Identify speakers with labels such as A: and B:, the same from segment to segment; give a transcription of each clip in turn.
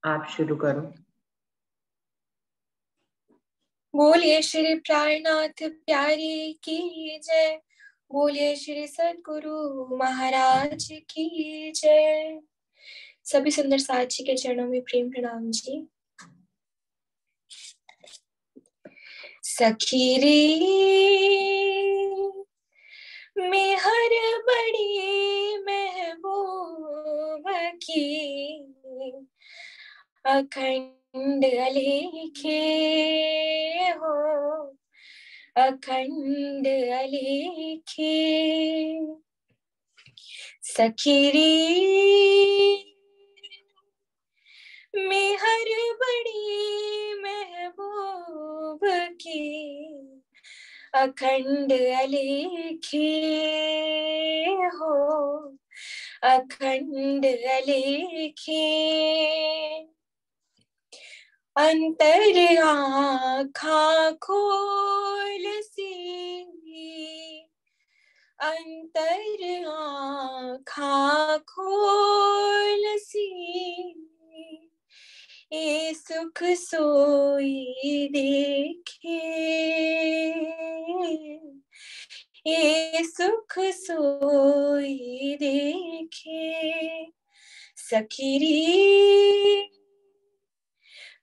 A: आप शुरू करो।
B: बोलिए श्री प्राणनाथ प्यारी की जय। बोलिए श्री सद्गुरु महाराज की जय। सभी सुंदर साथी के चरणों में प्रेम प्रणाम जी। सखी रे मेहर बड़ी महबूब की, अखंड अलेखे हो, अखंड अलेखे। सखीरी मेहर बड़ी महबूब की, अखंड अलेखे हो, अखंड अलेखे। अंतर आँखा खोल सी, अंतर आँखा खोल सी, ये सुख सोई देखे, ये सुख सोई देखे। सखीरी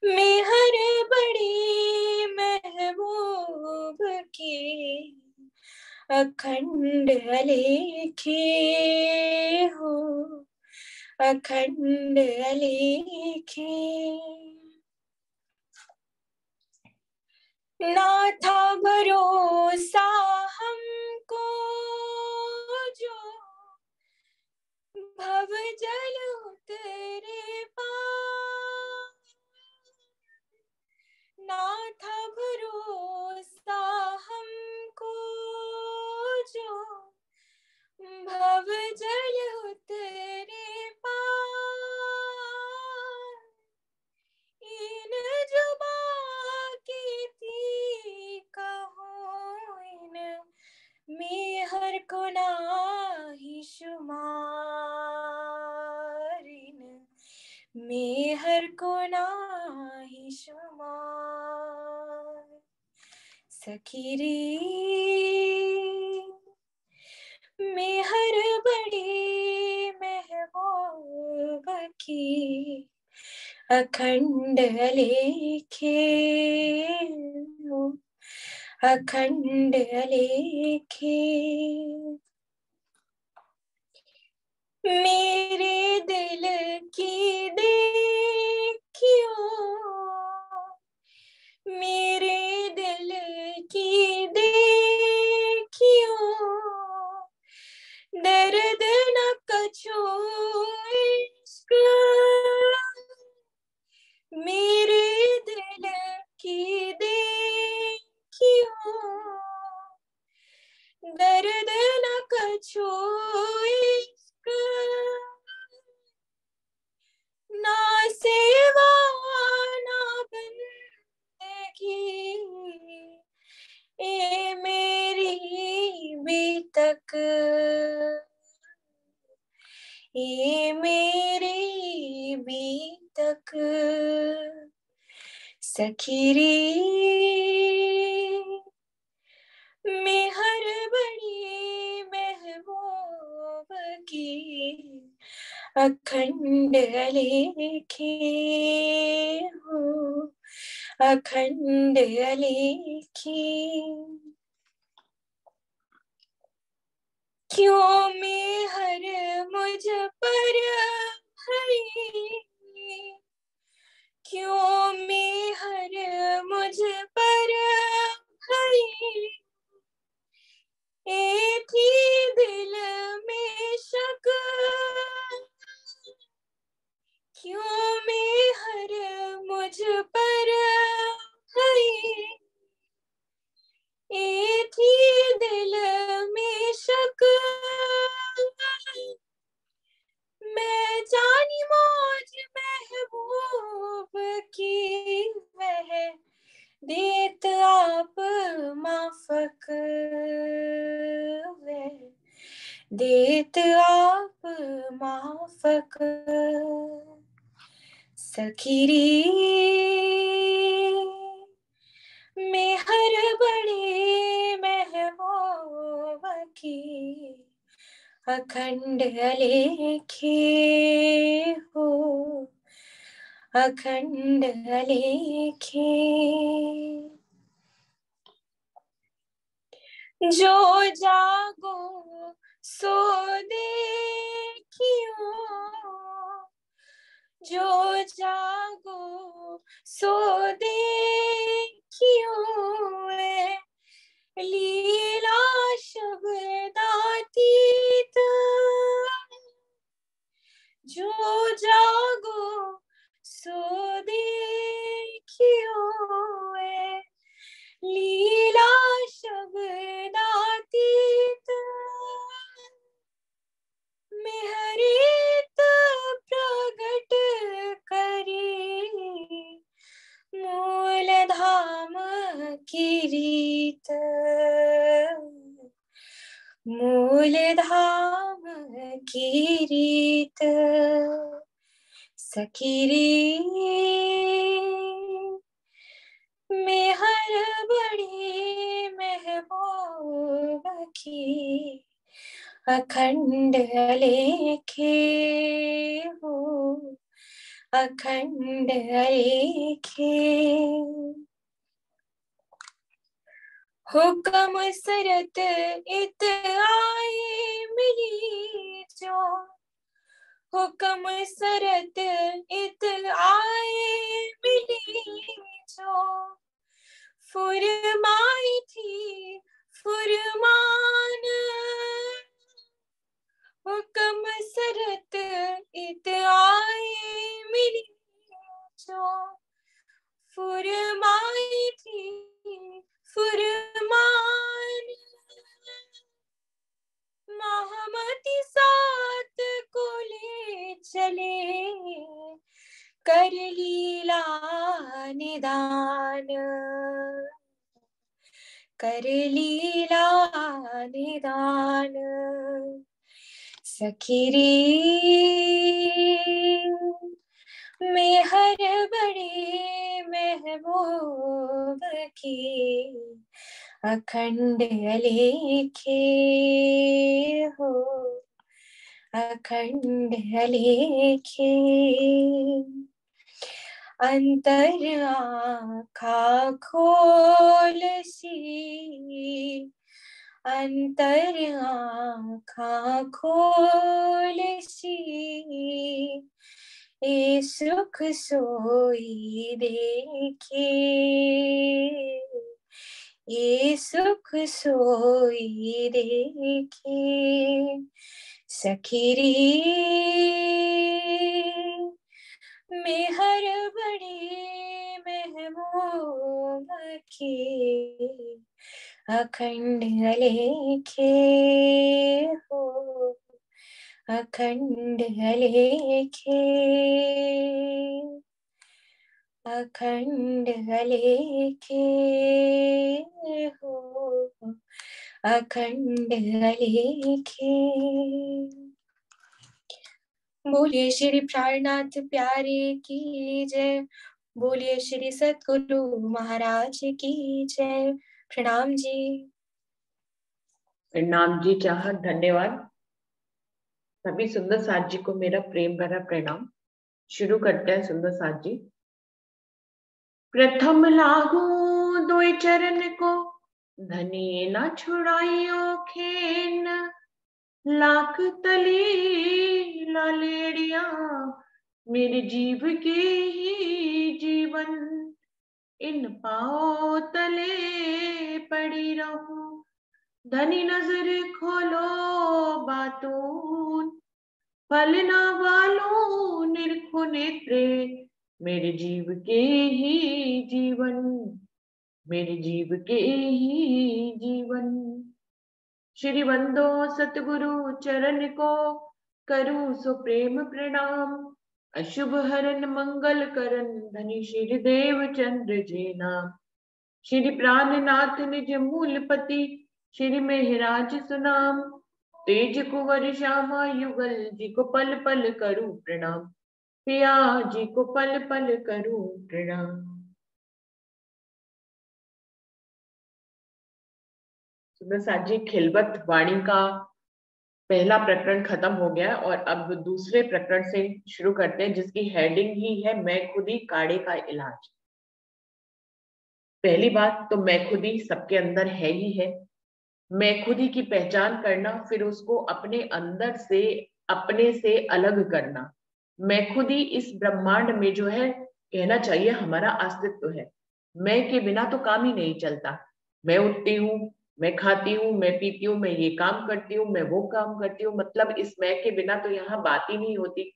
B: मेहर बड़ी महबूब की, अखंड अलेखे हो, अखंड अलेखे। ना था भरोसा हमको जो भव जल उतरे पार, ना था भरोसा हमको जो भव जल उतरे पार। इन जुबा की थी कहो, इन मेहर को नाही शुमार, इन मेहर को नाही शुमार। सखीरी मेहर बड़ी महबूब की, अखंड अलेखे हो, अखंड अलेखे। मेरे दिल की देखियो, मेरे दिल की देखियो, दर्द न कछु इश्क, मेरे दिल की देखियो, दर्द न कछु इश्क। ना सेवा ना बंदगी, ए मेरी बीतक, ये मेरी बीतक। सखीरी मेहर बड़ी महबूब की, अखंड अलेखे हो, अखंड अलेखे। क्यों मेहर मुझ पर भरी, क्यों मेहर मुझ पर भरी, एक ही दिल में शक, क्यों मेहर मुझ पर भरी, एक ही दिल में शक। मैं जानी मौज महबूब की, वह देत आप माफक, वह देत आप माफक। सखीरी मेहर बड़ी महबूब की अखंड अलेखे हो, अखंड अलेखे। जो जागो सो देखियो, जो जागो सो देखियो, लीला शब्दातीत। जो जागो सो देखियो, लीला शब्दातीत। मेहरीत प्रगट करी मूल धाम की रीत, मूल धाम की रीत। सखीरी मेहर बड़ी महबूब की अखंड अलेखे हो, अखंड अलेखे। हुक्म सरत इत आए मिली जो, हुक्म सरत इत आए मिली जो, फुरमाई थी फुरमान। हुक्म सरत इत आए मिली जो, फुरमाई थी फुरमान। महामती साथ को ले चले कर लीला निदान, कर लीला निदान। सखीरी मेहर बड़ी महबूब की अखंड अलेखे हो, अखंड अलेखे। अंतर आँखा खोल सी, अंतर आँखा खोल सी, ए सुख सोई देखे, ये सुख सोई देखे। सखीरी मेहर बड़ी महबूब की अखंड अलेखे हो, अखंड अलेखे, अखंड अलेखे हो, अखंड अलेखे। बोलिए श्री प्राणनाथ प्यारे की जय, बोलिए श्री सतगुरु महाराज की जय। प्रणाम जी।
A: प्रणाम जी चाहत, धन्यवाद। सभी सुंदर साथ जी को मेरा प्रेम भरा प्रणाम। शुरू करते हैं सुंदर साथ जी। प्रथम लागू दोई चरण को, धनी ना छुड़ाइयो खेन। लाख तली लालेड़िया, मेरे जीव के ही जीवन। इन पाओ तले पड़ी रहूं, धनी नजर खोलो बातून। फल ना वालो निरखो नेत्रे, मेरे जीव के ही जीवन, मेरे जीव के ही जीवन। श्री बंदो सतगुरु चरण को, करूं सो प्रेम प्रणाम। अशुभ हरन मंगल करन, धनी श्री देव चंद्र जे नाम। श्री प्राणनाथ निज मूलपति, श्री मेहराज सुनाम। तेज कुंवर श्यामा युगल, जी को पल पल करूं प्रणाम। पिया जी को पल पल करूं प्रणाम। सुंदर साथ जी, खिलवत वाणी का पहला प्रकरण खत्म हो गया और अब दूसरे प्रकरण से शुरू करते हैं, जिसकी हेडिंग ही है मैं खुदी काढ़े का इलाज। पहली बात तो मैं खुदी सबके अंदर है ही है। मैं खुदी की पहचान करना, फिर उसको अपने अंदर से अपने से अलग करना। मैं खुदी इस ब्रह्मांड में जो है, कहना चाहिए हमारा अस्तित्व है। मैं के बिना तो काम ही नहीं चलता। मैं उठती हूँ, मैं खाती हूँ, मैं पीती हूँ, मैं ये काम करती हूँ, मैं वो काम करती हूँ, मतलब इस मैं के बिना तो यहाँ बात ही नहीं होती।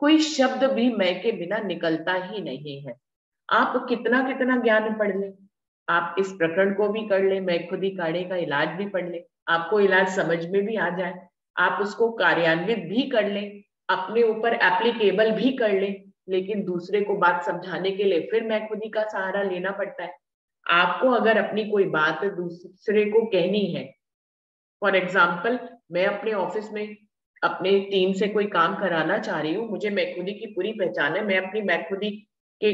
A: कोई शब्द भी मैं के बिना निकलता ही नहीं है। आप कितना कितना ज्ञान पढ़ लें, आप इस प्रकरण को भी कर ले, मैं खुद ही काढ़े का इलाज भी पढ़ ले, आपको इलाज समझ में भी आ जाए, आप उसको कार्यान्वित भी कर ले, अपने ऊपर एप्लीकेबल भी कर ले, लेकिन दूसरे को बात समझाने के लिए फिर मैं खुद ही का सहारा लेना पड़ता है। आपको अगर अपनी कोई बात दूसरे को कहनी है, फॉर एग्जाम्पल मैं अपने ऑफिस में अपने टीम से कोई काम कराना चाह रही हूँ, मुझे मैखुदी की पूरी पहचान है, मैं अपनी मैखुदी के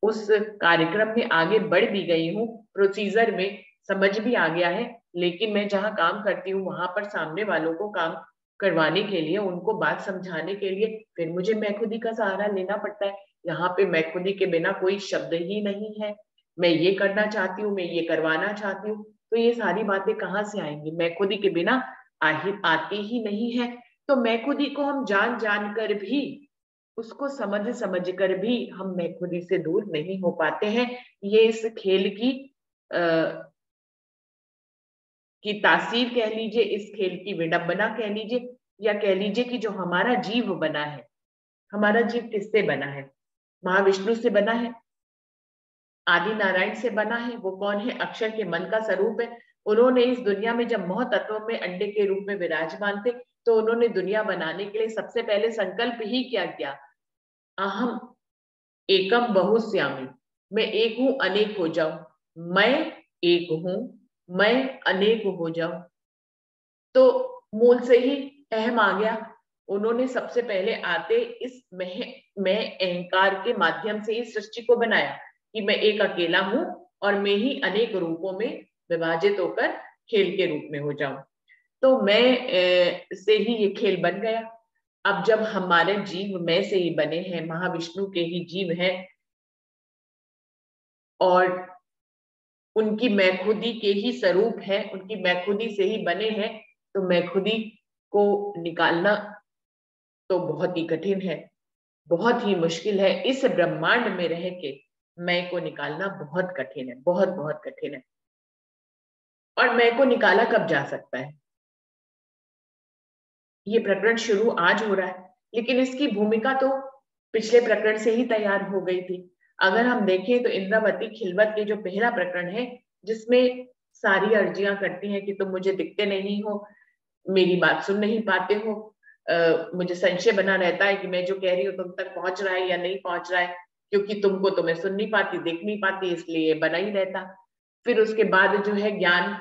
A: उस कार्यक्रम में आगे बढ़ भी गई हूँ, प्रोसीजर में समझ भी आ गया है, लेकिन मैं जहाँ काम करती हूँ वहां पर सामने वालों को काम करवाने के लिए, उनको बात समझाने के लिए फिर मुझे मैखुदी का सहारा लेना पड़ता है। यहाँ पे मैखुदी के बिना कोई शब्द ही नहीं है। मैं ये करना चाहती हूँ, मैं ये करवाना चाहती हूँ, तो ये सारी बातें कहाँ से आएंगी? मैखुदी के बिना आती ही नहीं है। तो मैखुदी को हम जान जान कर भी, उसको समझ समझ कर भी हम मैखुदी से दूर नहीं हो पाते हैं। ये इस खेल की तासीर कह लीजिए, इस खेल की विडंबना कह लीजिए, या कह लीजिए कि जो हमारा जीव बना है, हमारा जीव किससे बना है? महाविष्णु से बना है, आदि नारायण से बना है। वो कौन है? अक्षर के मन का स्वरूप है। उन्होंने इस दुनिया में जब मोह तत्व में अंडे के रूप में विराजमान थे, तो उन्होंने दुनिया बनाने के लिए सबसे पहले संकल्प ही क्या किया? अहम एकम बहुश्यामी, मैं एक हूं अनेक हो जाऊं, मैं एक हूं, मैं अनेक हो जाऊं। तो मूल से ही अहम आ गया। उन्होंने सबसे पहले आते इस मैं अहंकार के माध्यम से इस सृष्टि को बनाया कि मैं एक अकेला हूं और मैं ही अनेक रूपों में विभाजित होकर खेल के रूप में हो जाऊं। तो मैं से ही ये खेल बन गया। अब जब हमारे जीव मैं से ही बने हैं, महाविष्णु के ही जीव हैं, और उनकी मैखुदी के ही स्वरूप है, उनकी मैखुदी से ही बने हैं, तो मैखुदी को निकालना तो बहुत ही कठिन है, बहुत ही मुश्किल है। इस ब्रह्मांड में रह के मैं को निकालना बहुत कठिन है, बहुत बहुत कठिन है। और मैं को निकाला कब जा सकता है? ये प्रकरण शुरू आज हो रहा है, लेकिन इसकी भूमिका तो पिछले प्रकरण से ही तैयार हो गई थी। अगर हम देखें तो इंद्रावती खिलवत के जो पहला प्रकरण है, जिसमें सारी अर्जियां करती हैं कि तुम मुझे दिखते नहीं हो, मेरी बात सुन नहीं पाते हो, मुझे संशय बना रहता है कि मैं जो कह रही हूँ तुम तक पहुंच रहा है या नहीं पहुंच रहा है, क्योंकि तुमको तो मैं सुन नहीं पाती, देख नहीं पाती, इसलिए बना ही रहता। फिर उसके बाद जो है ज्ञान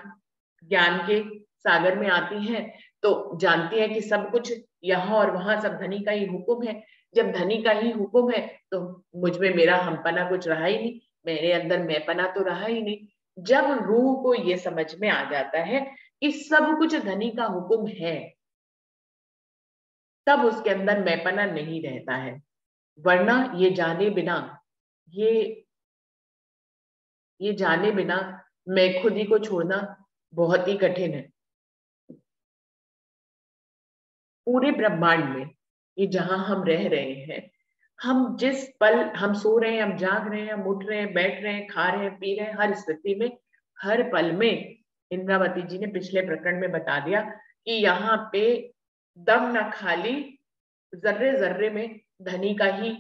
A: ज्ञान के सागर में आती हैं, तो जानती है कि सब कुछ यहाँ और वहां सब धनी का ही हुक्म है। जब धनी का ही हुक्म है, तो मुझ में मेरा हमपना कुछ रहा ही नहीं, मेरे अंदर मैंपना तो रहा ही नहीं। जब रूह को ये समझ में आ जाता है कि सब कुछ धनी का हुक्म है, तब उसके अंदर मैंपना नहीं रहता है। वरना ये ये जाने बिना मैं खुद ही को छोड़ना बहुत ही कठिन है। पूरे ब्रह्मांड में, ये जहां हम रह रहे हैं, हम जिस पल हम सो रहे हैं, हम जाग रहे हैं, हम उठ रहे हैं, बैठ रहे हैं, खा रहे हैं, पी रहे हैं, हर स्थिति में, हर पल में, इंद्रावती जी ने पिछले प्रकरण में बता दिया कि यहाँ पे दम न खाली, जर्रे जर्रे में धनी का ही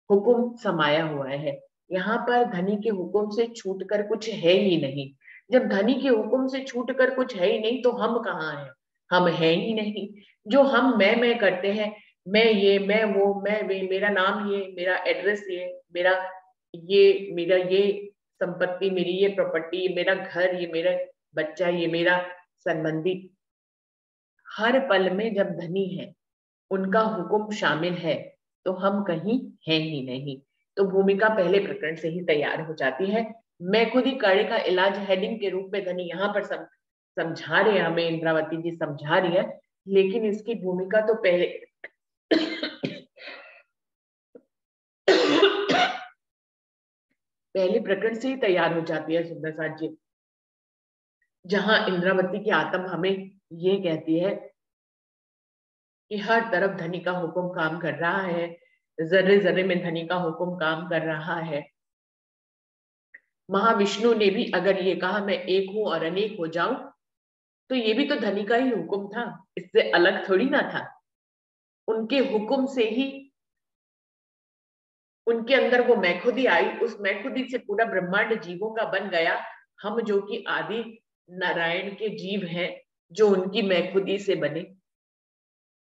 A: हुक्म समाया हुआ है। यहाँ पर धनी के हुक्म से छूट कर कुछ है ही नहीं। जब धनी के हुक्म से छूट कर कुछ है ही नहीं, तो हम कहाँ हैं? हम हैं ही नहीं। जो हम मैं करते हैं, मैं ये, मैं वो, मैं वे, मेरा नाम ये, मेरा एड्रेस ये, मेरा ये संपत्ति, मेरी ये प्रॉपर्टी, ये मेरा घर, ये मेरा बच्चा, ये मेरा संबंधी, हर पल में जब धनी है, उनका हुक्म शामिल है, तो हम कहीं हैं ही नहीं। तो भूमिका पहले प्रकरण से ही तैयार हो जाती है। मैं खुद ही काढ़े का इलाज हेडिंग के रूप में धनी यहाँ पर समझा रहे हैं, हमें इंद्रावती जी समझा रही है, लेकिन इसकी भूमिका तो पहले पहले प्रकरण से ही तैयार हो जाती है सुंदर साथ जी, जहां इंद्रावती की आत्म हमें ये कहती है कि हर तरफ धनी का हुक्म काम कर रहा है, जर्रे जर्रे में धनी का हुक्म काम कर रहा है। महाविष्णु ने भी अगर ये कहा मैं एक हूं और अनेक हो जाऊं, तो ये भी तो धनी का ही हुक्म था, इससे अलग थोड़ी ना था। उनके हुक्म से ही उनके अंदर वो मैखुदी आई, उस मैखुदी से पूरा ब्रह्मांड जीवों का बन गया। हम जो कि आदि नारायण के जीव हैं, जो उनकी मैखुदी से बने,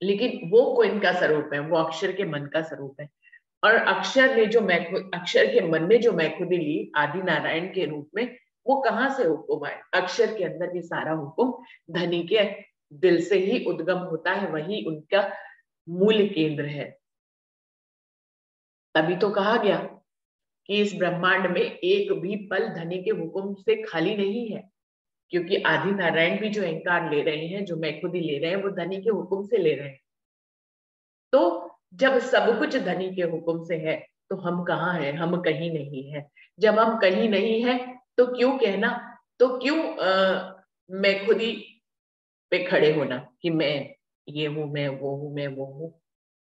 A: लेकिन वो कोई का स्वरूप है, वो अक्षर के मन का स्वरूप है। और अक्षर ने जो अक्षर के मन ने जो मैखुदी ली आदि नारायण के रूप में, वो कहाँ से हुक्म आए? अक्षर के अंदर भी सारा हुक्म धनी के दिल से ही उद्गम होता है, वही उनका मूल केंद्र है। तभी तो कहा गया कि इस ब्रह्मांड में एक भी पल धनी के हुक्म से खाली नहीं है, क्योंकि आदि नारायण भी जो अहंकार ले रहे हैं, जो मैखुदी ले रहे हैं, वो धनी के हुक्म से ले रहे हैं। तो जब सब कुछ धनी के हुक्म से है, तो हम कहाँ हैं? हम कहीं नहीं है। जब हम कहीं नहीं है, तो क्यों कहना, तो क्यों मैखुदी पे खड़े होना कि मैं ये हूं, मैं वो हूं, मैं वो हूं?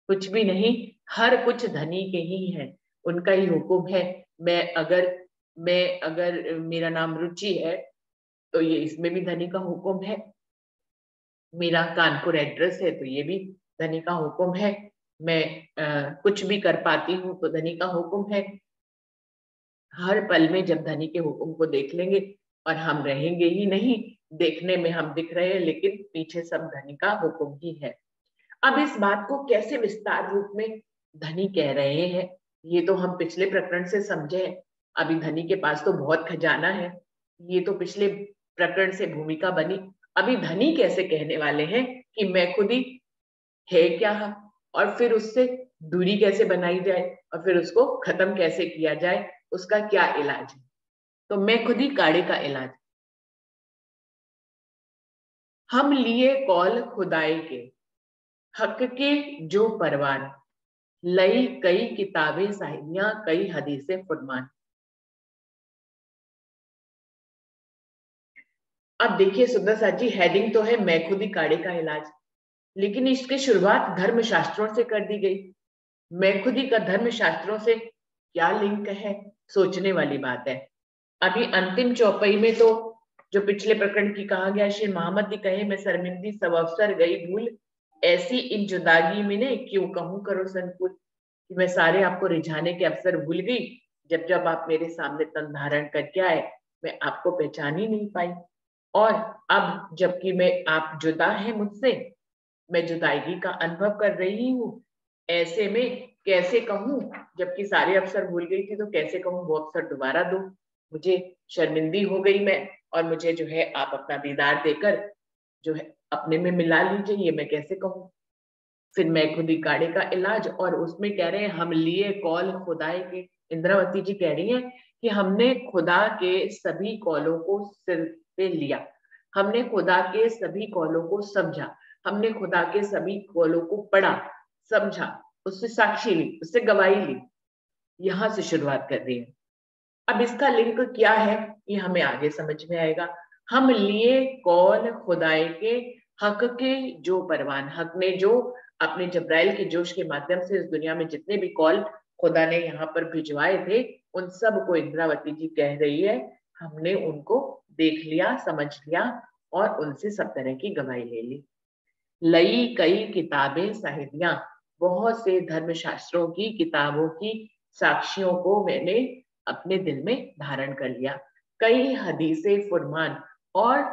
A: कुछ भी नहीं, हर कुछ धनी के ही है, उनका ही हुक्म है। मैं अगर मेरा नाम रुचि है, तो ये इसमें भी धनी का हुक्म है। मेरा कानपुर एड्रेस है, तो ये भी धनी का हुक्म है। मैं कुछ भी कर पाती हूँ, तो धनी का हुक्म है। हर पल में जब धनी के हुक्म को देख लेंगे, और हम रहेंगे ही नहीं, देखने में हम दिख रहे हैं, लेकिन पीछे सब धनी का हुक्म ही है। अब इस बात को कैसे विस्तार रूप में धनी कह रहे हैं, ये तो हम पिछले प्रकरण से समझे हैं। अभी धनी के पास तो बहुत खजाना है, ये तो पिछले प्रकरण से भूमिका बनी। अभी धनी कैसे कहने वाले हैं कि मैं खुद ही है क्या, और फिर उससे दूरी कैसे बनाई जाए, और फिर उसको खत्म कैसे किया जाए, उसका क्या इलाज है। तो मैं खुद ही काढ़े का इलाज। हम लिए कौल खुदाई के, हक के जो परवान, लई कई किताबें साहिबियां, कई हदीसें फुरमान। अब देखिए सुंदर साथ जी, हेडिंग तो है मैं खुद ही काढ़े का इलाज, लेकिन इसकी शुरुआत धर्म शास्त्रों से कर दी गई। मैं खुद ही का धर्म शास्त्रों से क्या लिंक है, सोचने वाली बात है। अभी अंतिम चौपाई में तो जो पिछले प्रकरण की कहा गया, श्री मोहम्मद जी कहे मैं शर्मिंदी सब अवसर गई भूल, ऐसी इन जुदागी में ने क्यों कहूं करो संकुल, कि मैं सारे आपको रिझाने के अवसर भूल गई। जब जब आप मेरे सामने तन धारण करके आए, मैं आपको पहचान ही नहीं पाई। और अब जबकि मैं आप जुदा है मुझसे, मैं जुदाई का अनुभव कर रही हूँ, ऐसे में कैसे कहूँ, जबकि सारे अवसर भूल गई थी, तो कैसे कहूँ वो अवसर दोबारा दो। मुझे शर्मिंदी हो गई मैं, और मुझे जो है आप अपना दीदार देकर जो है अपने में मिला लीजिए, ये मैं कैसे कहूँ। फिर मैं खुद ही काढ़े का इलाज, और उसमें कह रहे हैं हम लिए कौल खुदाए के। इंद्रावती जी कह रही हैं कि हमने खुदा के सभी कौलों को सिर पे लिया, हमने खुदा के सभी कौलों को समझा, हमने खुदा के सभी कौलों को पढ़ा, समझा, उससे साक्षी ली, उससे गवाही ली। यहां से शुरुआत कर रही है। अब इसका लिंक क्या है, ये हमें आगे समझ में आएगा। हम लिए कौल खुदाए के, हक के जो परवान, हक ने जो अपने जब्राइल के जोश के माध्यम से इस दुनिया में जितने भी कौल खुदा ने यहाँ पर भिजवाए थे, उन सब को इंद्रावती जी कह रही है हमने उनको देख लिया, समझ लिया, और उनसे सब तरह की गवाही ले ली। लई कई किताबें साहिबियां, बहुत से धर्म शास्त्रों की किताबों की साक्षियों को मैंने अपने दिल में धारण कर लिया। कई हदीसें फुरमान, और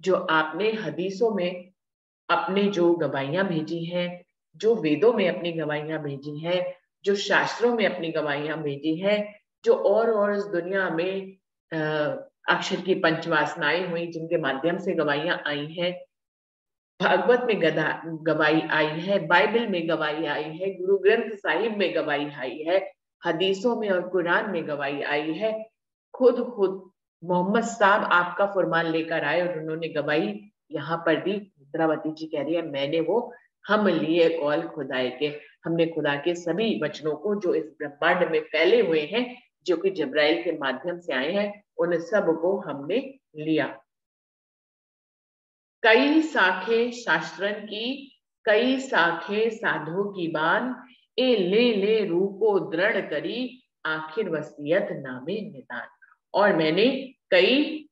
A: जो आपने हदीसों में अपने जो गवाहियां भेजी हैं, जो वेदों में अपनी गवाहियां भेजी हैं, जो शास्त्रों में अपनी गवाहियां भेजी हैं, जो और इस दुनिया में अक्षर की पंचवासनाएं हुई, जिनके माध्यम से गवाहियां आई हैं, भागवत में गवाही आई है, बाइबल में गवाही आई है, गुरु ग्रंथ साहिब में गवाही आई है, हदीसों में और कुरान में गवाही आई है। खुद मोहम्मद साहब आपका फरमान लेकर आए और उन्होंने गवाही यहाँ पर दी। इंद्रावती जी कह रही है मैंने वो हम लिए कौल खुदाए के, हमने खुदा के सभी वचनों को जो इस ब्रह्मांड में फैले हुए हैं, जो कि जब्राइल के माध्यम से आए हैं, उन सब को हमने लिया। कई शाखे शास्त्रन की, कई शाखे साधु की बान, ए ले रूपो दृढ़ करी, आखिर वसीयत नामे निदान। और मैंने कई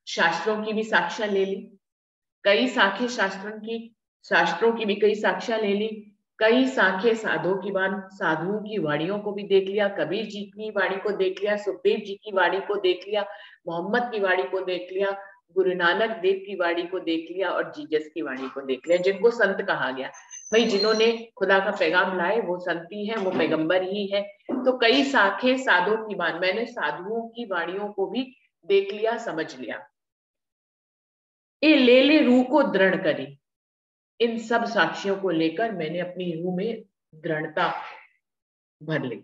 A: शास्त्रों की भी साक्ष्य ले ली, कई शाखे शास्त्रों की भी कई साक्ष्य ले ली, कई शाखे साधुओं की बान, साधुओं की वाणियों को भी देख लिया, कबीर जी की वाणी को देख लिया, सुखदेव जी की वाणी को देख लिया, मोहम्मद की वाणी को देख लिया, गुरु नानक देव की वाणी को देख लिया और जीसस की वाणी को देख लिया, जिनको संत कहा गया। भाई जिन्होंने खुदा का पैगाम लाए वो संत ही है, वो पैगंबर ही है। तो कई शाखे साधुओं की बान, मैंने साधुओं की वाणियों को भी देख लिया, समझ लिया। ये ले रूह को दृढ़ करी, इन सब साक्ष्यों को लेकर मैंने अपनी रूह में दृढ़ता भर ली,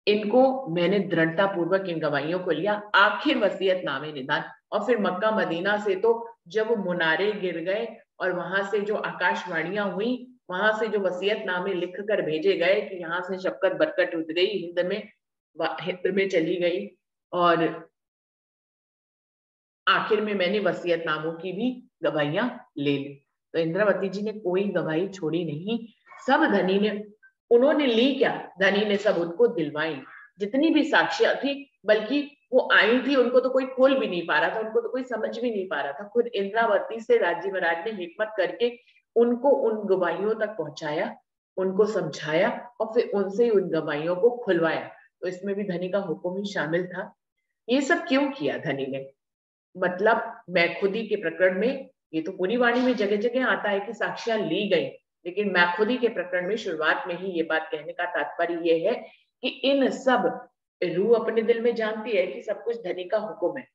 A: इनको मैंने दृढ़ता पूर्वक इन गवाहियों को लिया। आखिर वसीयत नामे निदान। और फिर मक्का मदीना से तो जब मुनारे गिर गए और वहां से जो आकाशवाणियां हुई, वहां से जो वसीयत नामे लिख कर भेजे गए कि यहाँ से शबकत बरकत उठ गई, हिंद में चली गई, और आखिर में मैंने वसीयत नामों की भी गवाहियां ले ली। तो इंद्रावती जी ने कोई गवाही छोड़ी नहीं, सब धनी ने, उन्होंने ली क्या, धनी ने सब उनको दिलवाई, जितनी भी साक्ष्य थी, बल्कि वो आई थी उनको तो कोई खोल भी नहीं पा रहा था, उनको तो कोई समझ भी नहीं पा रहा था। खुद इंद्रावती से राजी महाराज ने हिकमत करके उनको उन गवाहियों तक पहुंचाया, उनको समझाया और फिर उनसे उन गवाहियों को खुलवाया। तो इसमें भी धनी का हुक्म ही शामिल था। ये सब क्यों किया धनी ने? मतलब मैं खुदी के प्रकरण में, ये तो पूरी वाणी में जगह जगह आता है कि साक्ष्य ली गई, लेकिन मैं खुदी के प्रकरण में शुरुआत में ही ये बात कहने का तात्पर्य ये है कि इन सब, रूह अपने दिल में जानती है कि सब कुछ धनी का हुक्म है,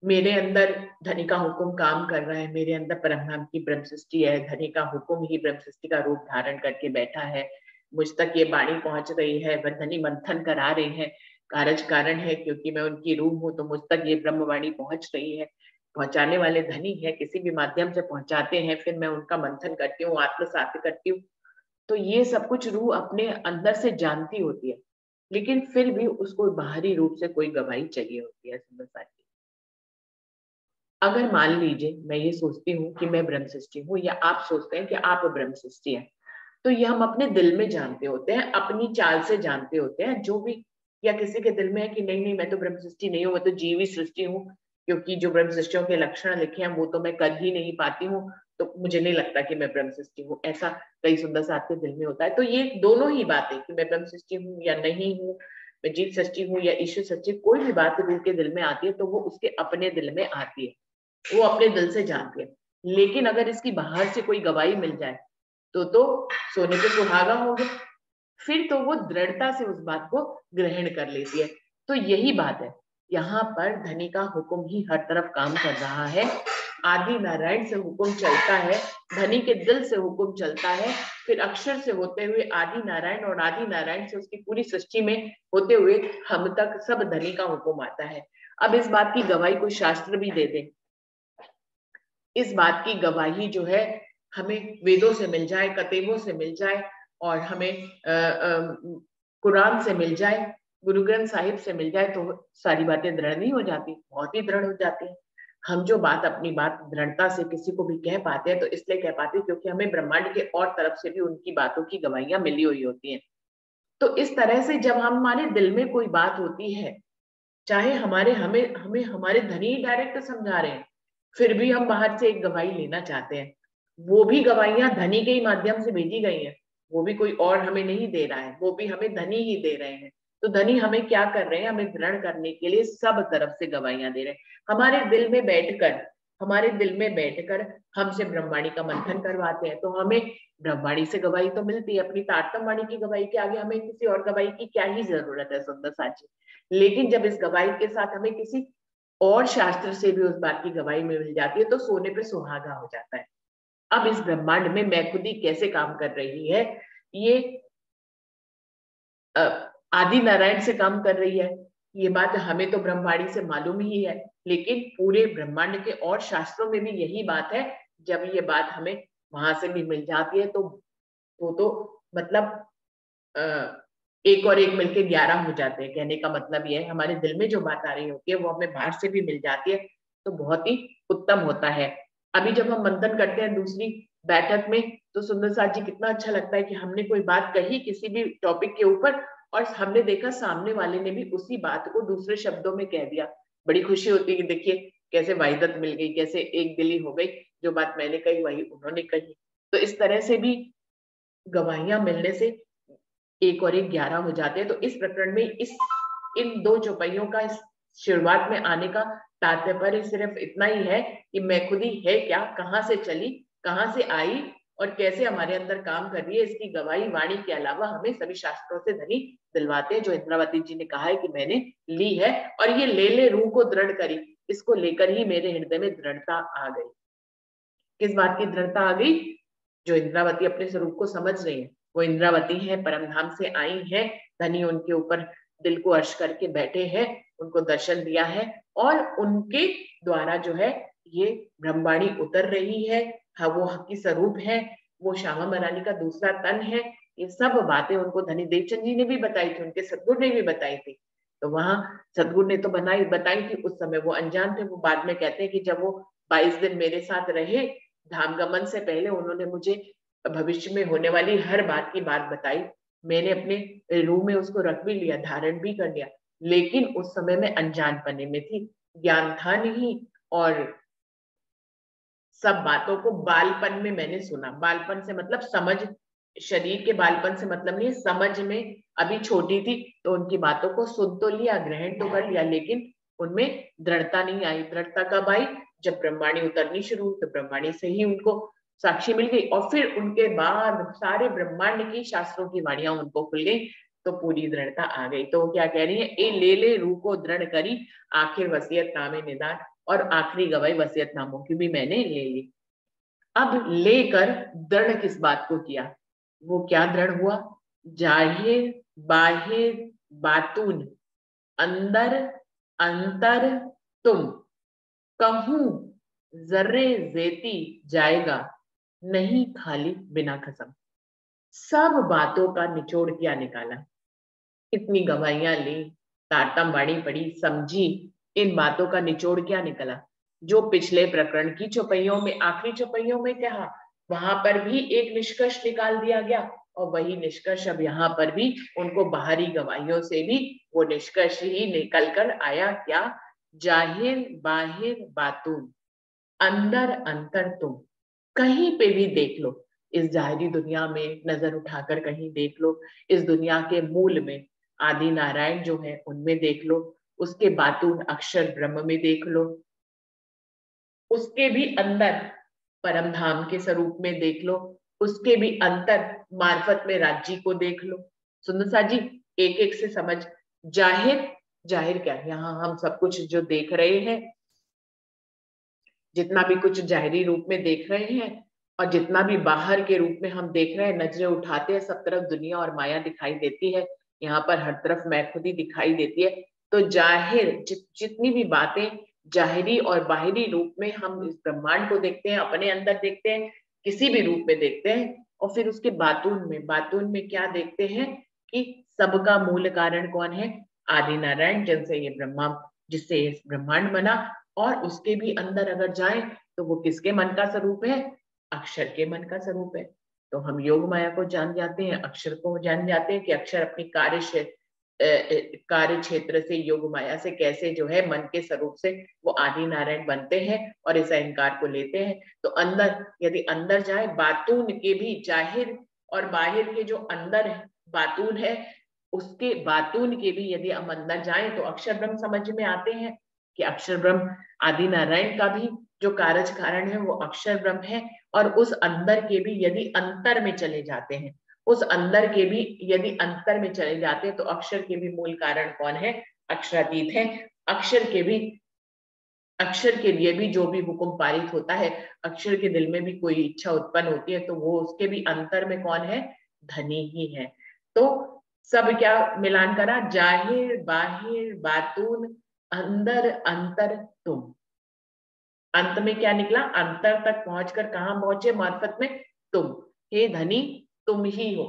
A: मेरे अंदर धनी का हुक्म काम कर रहा है, मेरे अंदर परमधाम की ब्रह्म सृष्टि है, धनी का हुक्म ही ब्रह्म सृष्टि का रूप धारण करके बैठा है, मुझ तक ये वाणी पहुंच रही है, वह धनी मंथन करा रही है, कारज कारण है क्योंकि मैं उनकी रूह हूं, तो मुझ तक ये ब्रह्मवाणी पहुंच रही है। पहुंचाने वाले धनी है, किसी भी माध्यम से पहुंचाते हैं, फिर मैं उनका मंथन करती हूँ, आत्मसात करती हूँ। तो ये सब कुछ रूह अपने अंदर से जानती होती है, लेकिन फिर भी उसको बाहरी रूप से कोई गवाही चाहिए होती है। सुंदर साथी, अगर मान लीजिए मैं ये सोचती हूँ कि मैं ब्रह्म सृष्टि हूँ, या आप सोचते हैं कि आप ब्रह्म सृष्टि है, तो ये हम अपने दिल में जानते होते हैं, अपनी चाल से जानते होते हैं जो भी, या किसी के दिल में है कि नहीं नहीं मैं तो ब्रह्म सृष्टि नहीं हूँ, मैं तो जीवी सृष्टि हूँ, क्योंकि जो ब्रह्म सृष्टियों के लक्षण लिखे हैं वो तो मैं कर ही नहीं पाती हूँ, तो मुझे नहीं लगता कि मैं ब्रह्म सृष्टि हूँ। ऐसा कई सुंदर साथ के दिल में होता है। तो ये दोनों ही बातें कि मैं ब्रह्म सृष्टि हूँ या नहीं हूँ, मैं जीव सृष्टि हूँ या ईश्वर सृष्टि, कोई भी बात रूह के दिल में आती है तो वो उसके अपने दिल में आती है, वो अपने दिल से जानती है। लेकिन अगर इसकी बाहर से कोई गवाही मिल जाए तो सोने पे सुहागा हो गया, फिर तो वो दृढ़ता से उस बात को ग्रहण कर लेती है। तो यही बात है, यहाँ पर धनी का हुक्म ही हर तरफ काम कर रहा है। आदि नारायण से हुक्म चलता है, धनी के दिल से हुक्म चलता है, फिर अक्षर से होते हुए आदि नारायण, और आदि नारायण से उसकी पूरी सृष्टि में होते हुए हम तक सब धनी का हुक्म आता है। अब इस बात की गवाही कोई शास्त्र भी दे दे, इस बात की गवाही जो है हमें वेदों से मिल जाए, कतेबों से मिल जाए, और हमें कुरान से मिल जाए, गुरु ग्रंथ साहिब से मिल जाए, तो सारी बातें दृढ़ नहीं हो जाती? बहुत ही दृढ़ हो जाती है। हम जो बात, अपनी बात दृढ़ता से किसी को भी कह पाते हैं तो इसलिए कह पाते हैं क्योंकि हमें ब्रह्मांड के और तरफ से भी उनकी बातों की गवाहियां मिली हुई होती हैं। तो इस तरह से जब हमारे दिल में कोई बात होती है, चाहे हमारे हमें हमें हमारे धनी डायरेक्ट समझा रहे हैं, फिर भी हम बाहर से एक गवाही लेना चाहते हैं, वो भी गवाहियां धनी के ही माध्यम से भेजी गई हैं, वो भी कोई और हमें नहीं दे रहा है, वो भी हमें धनी ही दे रहे हैं। तो धनी हमें क्या कर रहे हैं? हमें दृढ़ करने के लिए सब तरफ से गवाहियां दे रहे हैं। हमारे दिल में बैठकर, हमारे दिल में बैठकर हमसे ब्रह्मवाणी का मंथन करवाते हैं, तो हमें ब्रह्मवाणी से गवाही तो मिलती है, अपनी तारतम वाणी की गवाही के आगे हमें किसी और गवाही की क्या ही जरूरत है सुंदर साची। लेकिन जब इस गवाही के साथ हमें किसी और शास्त्र से भी उस बात की गवाही में मिल जाती है, तो सोने पे सुहागा हो जाता है। अब इस ब्रह्मांड में मैं खुद ही कैसे काम कर रही है, ये आदि नारायण से काम कर रही है, ये बात हमें तो ब्रह्मवाणी से मालूम ही है, लेकिन पूरे ब्रह्मांड के और शास्त्रों में भी यही बात है। जब ये बात हमें वहां से भी मिल जाती है तो मतलब एक और एक मिलके 11 हो जाते हैं। कहने का मतलब ये है, हमारे दिल में जो बात आ रही होती है वो हमें बाहर से भी मिल जाती है, तो बहुत ही उत्तम होता है। अभी जब हम मंथन करते हैं दूसरी बैठक में, तो सुंदर साथ जी कितना अच्छा लगता है कि हमने कोई बात कही किसी भी टॉपिक के ऊपर, और हमने देखा सामने वाले ने भी उसी बात को दूसरे शब्दों में कह दिया। बड़ी खुशी होती है कि देखिए कैसे वाहिदत मिल गई, कैसे एक दिली हो गई, जो बात मैंने कही वही उन्होंने कही। तो इस तरह से भी गवाहियां मिलने से एक और एक 11 हो जाते हैं। तो इस प्रकरण में इन दो चौपाइयों का शुरुआत में आने का तात्पर्य सिर्फ इतना ही है कि मैं खुद ही है क्या, कहाँ से चली, कहाँ से आई और कैसे हमारे अंदर काम कर रही है, इसकी गवाही वाणी के अलावा हमें सभी शास्त्रों से धनी दिलवाते हैं, जो इंद्रावती जी ने कहा है कि मैंने ली है। और ये ले रूह को दृढ़ करी, इसको लेकर ही मेरे हृदय में दृढ़ता आ गई। किस बात की दृढ़ता आ गई? जो इंद्रावती अपने स्वरूप को समझ रही है, वो इंद्रावती है, परमधाम से आई है, धनी उनके ऊपर दिल को अर्श करके बैठे हैं, उनको दर्शन दिया है और उनके द्वारा जो है ये ब्रह्मवाणी उतर रही है। हाँ, वो हक की स्वरूप है, वो श्यामा मरानी का दूसरा तन है। ये सब बातें उनको धनी देवचंद जी ने भी बताई थी, उनके सदगुरु ने भी बताई थी। तो वहां सदगुरु ने तो बताई थी, उस समय वो अनजान थे। वो बाद में कहते हैं कि जब वो 22 दिन मेरे साथ रहे धाम गमन से पहले, उन्होंने मुझे भविष्य में होने वाली हर बात की बात बताई। मैंने अपने रूह में उसको रख भी लिया, धारण भी कर लिया, लेकिन उस समय में अनजानपने में थी, ज्ञान था नहीं। और सब बातों को बालपन में मैंने सुना। बालपन से मतलब समझ, शरीर के बालपन से मतलब नहीं है, समझ में अभी छोटी थी, तो उनकी बातों को सुन तो लिया, ग्रहण तो कर लिया, लेकिन उनमें दृढ़ता नहीं आई। दृढ़ता कब आई? जब ब्रह्मवाणी उतरनी शुरू हुई, तो ब्रह्मवाणी से ही उनको साक्षी मिल गई, और फिर उनके बाद सारे ब्रह्मांड की शास्त्रों की वाणियां उनको खुल गई, तो पूरी दृढ़ता आ गई। तो वो क्या कह रही है? ए ले रूह को दृढ़ करी, आखिर वसीयत नामे निदान। और आखिरी गवाही वसीयत नामों की भी मैंने ले ली। अब लेकर दृढ़ किस बात को किया? वो क्या दृढ़ हुआ? जाहिर बाहिर बातून, अंदर अंतर तुम, कहूं जर्रे जेती जाएगा, नहीं खाली बिना कसम। सब बातों का निचोड़ क्या निकाला, इतनी गवाहियां ली, तारतम वाणी पढ़ी, समझी, इन बातों का निचोड़ क्या निकला? जो पिछले प्रकरण की चौपाइयों में, आखिरी चौपाइयों में कहा, वहां पर भी एक निष्कर्ष निकाल दिया गया, और वही निष्कर्ष अब यहाँ पर भी उनको बाहरी गवाहियों से भी वो निष्कर्ष ही निकल कर आया। क्या? जाहिर बाहिर बातून, अंदर अंतर तुम। कहीं पे भी देख लो, इस जाहिरी दुनिया में नजर उठाकर कहीं देख लो, इस दुनिया के मूल में आदि नारायण जो है उनमें देख लो, उसके बातून अक्षर ब्रह्म में देख लो, उसके भी अंदर परम धाम के स्वरूप में देख लो, उसके भी अंतर मार्फत में राज्य को देख लो। सुंदर सा जी एक एक से समझ। जाहिर, जाहिर क्या? यहाँ हम सब कुछ जो देख रहे हैं, जितना भी कुछ जाहिरी रूप में देख रहे हैं और जितना भी बाहर के रूप में हम देख रहे हैं, नजरें उठाते हैं, सब तरफ दुनिया और माया दिखाई देती है, यहाँ पर हर तरफ मैं खुद ही दिखाई देती है। तो जाहिर जितनी भी बातें जाहिरी और बाहरी रूप में हम इस ब्रह्मांड को देखते हैं, अपने अंदर देखते हैं, किसी भी रूप में देखते हैं, और फिर उसके बातून में क्या देखते हैं कि सबका मूल कारण कौन है? आदि नारायण, जिनसे ये ब्रह्मा, जिससे ये ब्रह्मांड बना। और उसके भी अंदर अगर जाए तो वो किसके मन का स्वरूप है? अक्षर के मन का स्वरूप है। तो हम योग माया को जान जाते हैं, अक्षर को जान जाते हैं कि अक्षर अपनी कार्य क्षेत्र से, योग माया से कैसे जो है मन के स्वरूप से वो आदि नारायण बनते हैं और इस अहंकार को लेते हैं। तो अंदर, यदि अंदर जाए, बातून के भी, जाहिर और बाहिर के जो अंदर बातून है, उसके बातून के भी यदि हम अंदर जाएं तो अक्षर ब्रह्म समझ में आते हैं कि अक्षर ब्रह्म आदि नारायण का भी जो कारज कारण है वो अक्षर ब्रह्म है। और उस अंदर के भी यदि अंतर में चले जाते हैं, उस अंदर के भी यदि अंतर में चले जाते हैं, तो अक्षर के भी मूल कारण कौन है? अक्षरातीत है। अक्षर के भी अक्षर के लिए भी जो भी हुक्म पारित होता है, अक्षर के दिल में भी कोई इच्छा उत्पन्न होती है, तो वो उसके भी अंतर में कौन है? धनी ही है। तो सब क्या मिलान करा? जाहिर बाहिर बातून अंदर अंतर तुम। अंत में क्या निकला? अंतर तक पहुंचकर कहां पहुंचे? मार्फत में तुम। हे धनी, तुम ही हो।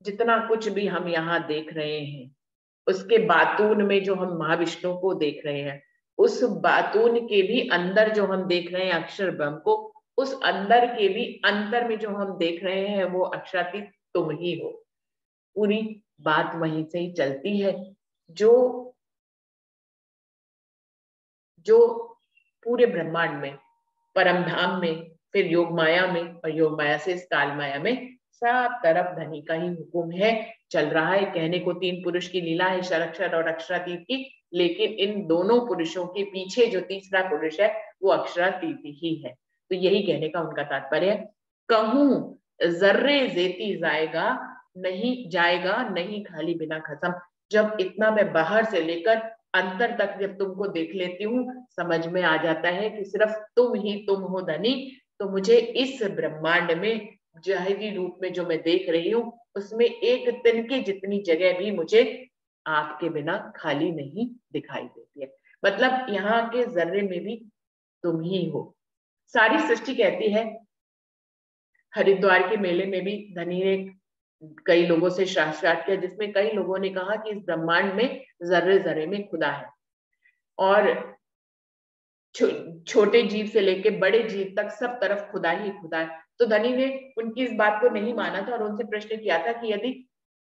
A: जितना कुछ भी हम यहाँ देख रहे हैं, उसके बातून में जो हम महाविष्णु को देख रहे हैं, उस बातून के भी अंदर जो हम देख रहे हैं अक्षर ब्रह्म को, उस अंदर के भी अंतर में जो हम देख रहे हैं वो अक्षरातीत तुम ही हो। पूरी बात वहीं से ही चलती है। जो जो पूरे ब्रह्मांड में, परम धाम में, फिर योग माया में, और योग माया से इस काल माया में, सब तरफ धनी का ही हुक्म है, चल रहा है। कहने को तीन पुरुष की लीला है, शरक्षर और अक्षरातीत की, लेकिन इन दोनों पुरुषों के पीछे जो तीसरा पुरुष है वो अक्षरातीत ही है। तो यही कहने का उनका तात्पर्य है। कहूं जर्रे जेती जाएगा, नहीं खाली बिना खत्म। जब इतना मैं बाहर से लेकर अंतर तक जब तुमको देख लेती हूँ, समझ में आ जाता है कि सिर्फ तुम ही तुम हो धनी। तो मुझे इस ब्रह्मांड में जाहिरी रूप में जो मैं देख रही हूँ, उसमें एक तिनके जितनी जगह भी मुझे आपके बिना खाली नहीं दिखाई देती है। मतलब यहाँ के जर्रे में भी तुम ही हो। सारी सृष्टि कहती है। हरिद्वार के मेले में भी धनी ने कई लोगों से साक्षात किया, जिसमें कई लोगों ने कहा कि इस ब्रह्मांड में जर्रे जर्रे में खुदा है, और छोटे जीव से लेके बड़े जीव तक सब तरफ खुदा ही खुदा है। तो धनी ने उनकी इस बात को नहीं माना था और उनसे प्रश्न किया था कि यदि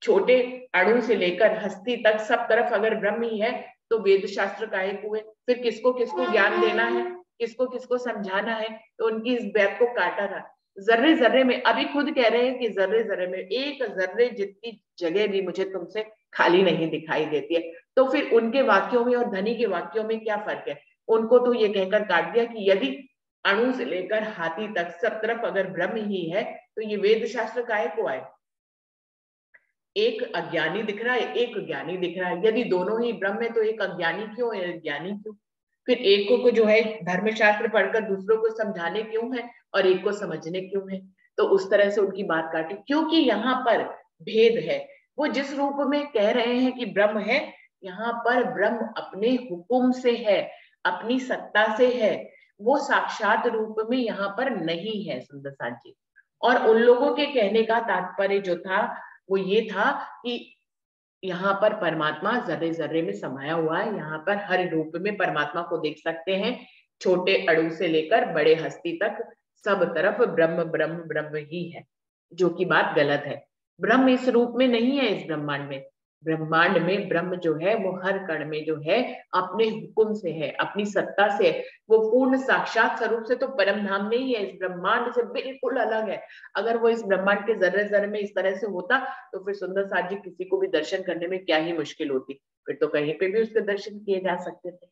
A: छोटे अणु से लेकर हस्ती तक सब तरफ अगर ब्रह्म ही है, तो वेद शास्त्र काहे हुए? फिर किसको किसको ज्ञान देना है, किसको किसको समझाना है? तो उनकी इस बात को काटा था। जर्रे जर्रे में, अभी खुद कह रहे हैं कि जर्रे जर्रे में, एक जर्रे जितनी जगह भी मुझे तुमसे खाली नहीं दिखाई देती है। तो फिर उनके वाक्यों में और धनी के वाक्यों में क्या फर्क है? उनको तो ये कहकर काट दिया कि यदि अणु से लेकर हाथी तक सब तरफ अगर ब्रह्म ही है, तो ये वेद शास्त्र काहे को आए? एक अज्ञानी दिख रहा है, एक ज्ञानी दिख रहा है। यदि दोनों ही ब्रह्म है तो एक अज्ञानी क्यों है, ज्ञानी क्यों? फिर एक को जो है धर्मशास्त्र पढ़कर दूसरों को समझाने क्यों है, और एक को समझने क्यों है? तो उस तरह से उनकी बात काटी, क्योंकि यहाँ पर भेद है। वो जिस रूप में कह रहे हैं कि ब्रह्म है, यहाँ पर ब्रह्म अपने हुक्म से है, अपनी सत्ता से है, वो साक्षात रूप में यहाँ पर नहीं है सुंदर साथ जी। और उन लोगों के कहने का तात्पर्य जो था वो ये था कि यहाँ पर परमात्मा जर्रे जर्रे में समाया हुआ है, यहाँ पर हर रूप में परमात्मा को देख सकते हैं। छोटे अणु से लेकर बड़े हस्ती तक सब तरफ ब्रह्म ब्रह्म ब्रह्म ही है, जो कि बात गलत है। ब्रह्म इस रूप में नहीं है इस ब्रह्मांड में। ब्रह्मांड में ब्रह्म जो है वो हर कण में जो है अपने हुक्म से है, अपनी सत्ता से है। वो पूर्ण साक्षात स्वरूप से तो परम धाम नहीं है, इस ब्रह्मांड से बिल्कुल अलग है। अगर वो इस ब्रह्मांड के जर्रे जर्रे में इस तरह से होता, तो फिर सुंदर साथ जी किसी को भी दर्शन करने में क्या ही मुश्किल होती, फिर तो कहीं पे भी उसके दर्शन किए जा सकते थे।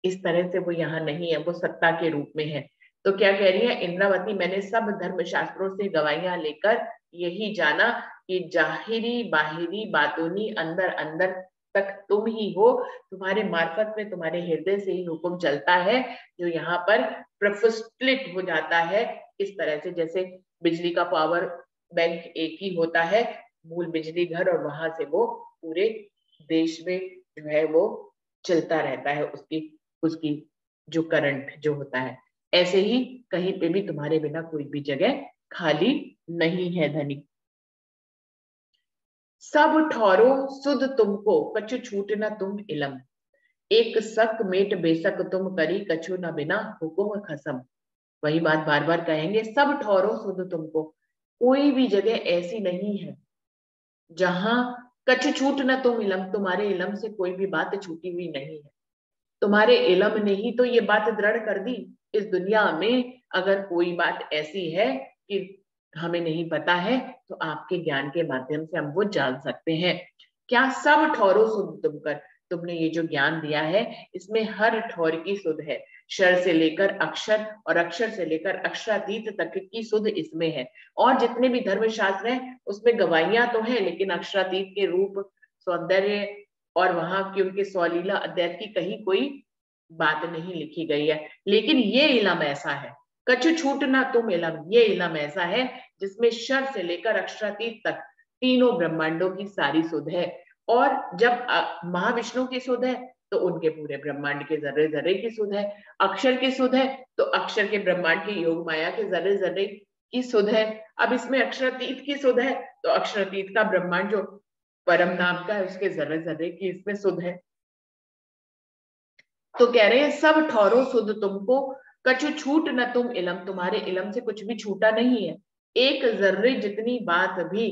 A: इस तरह से वो यहाँ नहीं है, वो सत्ता के रूप में है। तो क्या कह रही है इंद्रावती, मैंने सब धर्म शास्त्रों से गवाहियां लेकर यही जाना कि जाहिरी बाहिरी बातूनी अंदर अंदर तक तुम ही हो। तुम्हारे मार्फत में, तुम्हारे हृदय से ही हुक्म चलता है, जो यहाँ पर प्रफुल्लित हो जाता है। इस तरह से जैसे बिजली का पावर बैंक एक ही होता है, मूल बिजली घर, और वहां से वो पूरे देश में जो है वो चलता रहता है, उसकी उसकी जो करंट जो होता है। ऐसे ही कहीं पे भी तुम्हारे बिना कोई भी जगह खाली नहीं है धनी। सब ठौरो सुध तुमको, कछु छूट न तुम इलम। एक सक मेट बेसक तुम करी, कछु न बिना हुकुम खसम। वही बात बार बार कहेंगे, सब ठौरो सुध तुमको। कोई भी जगह ऐसी नहीं है जहां कछु छूट न तुम इलम, तुम्हारे इलम से कोई भी बात छूटी हुई नहीं है। तुम्हारे इल्म ने ही तो ये बात दृढ़ कर दी। इस दुनिया में अगर कोई बात ऐसी है कि हमें नहीं पता है, तो आपके ज्ञान के माध्यम से हम वो जान सकते हैं। क्या सब ठौरों सुध तुम कर, तुमने ये जो ज्ञान दिया है, इसमें हर ठौर की सुध है। शर से लेकर अक्षर और अक्षर से लेकर अक्षरातीत तक की सुध इसमें है। और जितने भी धर्म शास्त्र हैं उसमें गवाहियां तो है, लेकिन अक्षरातीत के रूप, सौंदर्य और वहां की उनके स्वलीला अद्वैत की कहीं कोई बात नहीं लिखी गई है। लेकिन ये इलम ऐसा है, कछु छूट ना तुम इलम, ये इलम ऐसा है जिसमें शर से लेकर अक्षरातीत तक तीनों ब्रह्मांडों की सारी सुध है। और जब महाविष्णु की सुध है तो उनके पूरे ब्रह्मांड के जर्रे जर्रे की सुध है। अक्षर की सुध है तो अक्षर के ब्रह्मांड की योग माया के जर्रे जर्रे की सुध है। अब इसमें अक्षरातीत की सुध है तो अक्षरातीत का ब्रह्मांड जो परम नाम का है उसके जर्रे जर्रे की इसमें सुध है। तो कह रहे हैं सब ठौरो सुध तुमको, कछु छूट न तुम इलम, तुम्हारे इलम से कुछ भी छूटा नहीं है, एक जर्रे जितनी बात भी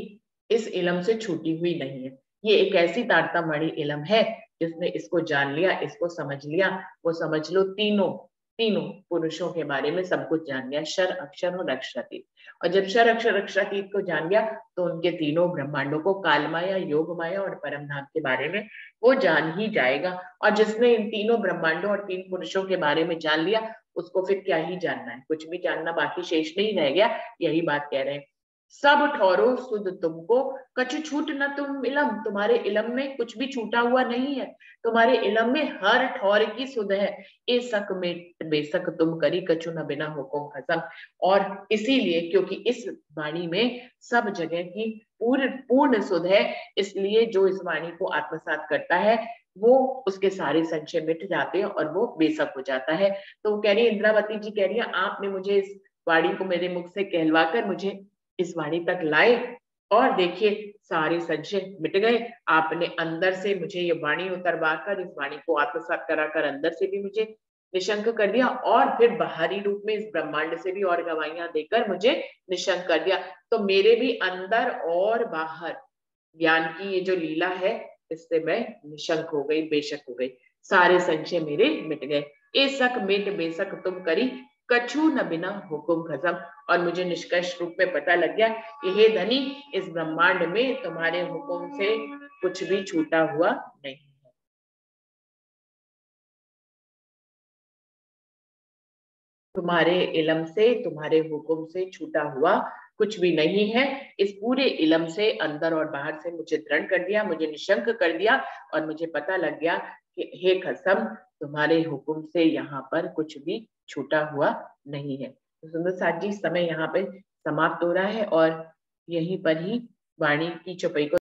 A: इस इलम से छूटी हुई नहीं है। ये एक ऐसी तारतम्य इलम है जिसने इसको जान लिया, इसको समझ लिया, वो समझ लो तीनों तीनों पुरुषों के बारे में सब कुछ जान लिया, शर अक्षर और अक्षरातीत। और जब शर अक्षर अक्षरातीत को जान लिया तो उनके तीनों ब्रह्मांडों को, काल माया, योग माया और परम धाम के बारे में वो जान ही जाएगा। और जिसने इन तीनों ब्रह्मांडों और तीन पुरुषों के बारे में जान लिया उसको फिर क्या ही जानना है, कुछ भी जानना बाकी शेष नहीं रह गया। यही बात कह रहे हैं, सब ठौरो सुध तुमको, कछु छूट न तुम इलम, तुम्हारे इलम में कुछ भी छूटा हुआ नहीं है, तुम्हारे इलम में हर ठौर की सुध है। ए सक में बेसक तुम करी, कछु न बिना हुकुम खसम। और इसीलिए क्योंकि इस वाणी में सब जगह की पूर्ण सुध है, इसलिए जो इस वाणी को आत्मसात करता है वो उसके सारे संशय मिट जाते हैं और वो बेसक हो जाता है। तो वो कह रही है, इंद्रावती जी कह रही है, आपने मुझे इस वाणी को मेरे मुख से कहलवाकर मुझे इस वाणी तक लाए और देखिए सारे संशय मिट गए। आपने अंदर से मुझे ये वाणी उतरवाकर इस वाणी को आत्मसात कराकर अंदर से भी मुझे निशंक कर दिया और फिर बाहरी रूप में इस ब्रह्मांड से भी और गवाहियां देकर मुझे निशंक कर दिया। तो मेरे भी अंदर और बाहर ज्ञान की ये जो लीला है इससे मैं निशंक हो गई, बेशक हो गई, सारे संशय मेरे मिट गए। ए सक मिट बेसक तुम करी, कछु न बिना हुकुम खसम। और मुझे निष्कर्ष रूप में पता लग गया कि हे धनी, इस ब्रह्मांड में तुम्हारे हुकुम से कुछ भी छूटा हुआ नहीं है। तुम्हारे इलम से, तुम्हारे हुकुम से छूटा हुआ कुछ भी नहीं है। इस पूरे इलम से अंदर और बाहर से मुझे दृढ़ कर दिया, मुझे निशंक कर दिया और मुझे पता लग गया कि हे खसम, तुम्हारे हुकुम से यहाँ पर कुछ भी छूटा हुआ नहीं है। तो सुंदर साथ जी, समय यहाँ पे समाप्त हो रहा है और यहीं पर ही वाणी की चौपाई को